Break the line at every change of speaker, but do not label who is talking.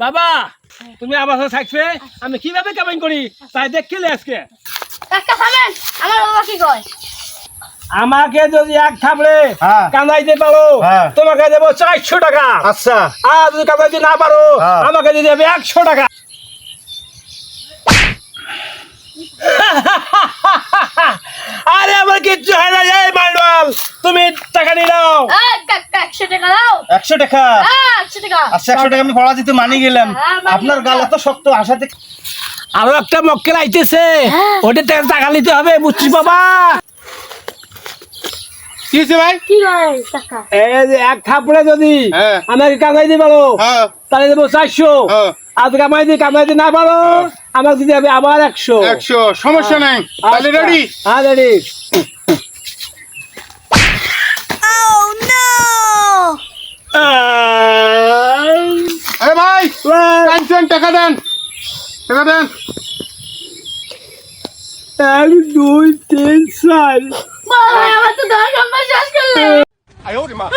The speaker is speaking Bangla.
বাবা তুমি আমার সাথে থাকবে আমি কিভাবে কামাই করি তাই দেখলে আজকে
কাকা থামেন আমার বাবা কি কয়
আমাকে যদি এক থামলে
হ্যাঁ।
কামাইতে পারো
হ্যাঁ।
তোমাকে দেবো 400 টাকা
আচ্ছা
আর যদি কামাইতে না পারো
হ্যাঁ।
আমাকে দিয়ে দেবে 100 টাকা আরে আমার কিচ্ছু হয় না এই মান্ডল তুমি টাকা নিয়ে নাও
কাকা 100 টাকা দাও
100 টাকা
100 টাকা
আচ্ছা 100 টাকা আমি পড়া দিতে মানি গেলাম
হ্যাঁ, মানি
আপনার
গেলাম।
গাল এত শক্ত আশাতে
আরো একটা মক্কেল আইতেছে ওটা টাকা নিতে হবে বুঝছিস বাবা
কি হয়েছে ভাই
কি কয় কাকা
এই যে এক থাপড়ে যদি
হ্যাঁ।
আমাকে কামাইতে পারো
হ্যাঁ
তাহলে দেবো 400
হ্যাঁ।
আর কামাইতে না পারো আমাকে দিতে হবে আবার 100
100 সমস্যা নাই তাহলে রেডি
হ্যাঁ রেডি
আরে ভাই কাঞ্চন টাকা দেন
1 2 3 4
বাবা আমার তো 10 নম্বর শেষ করলে
আয় ওরে মা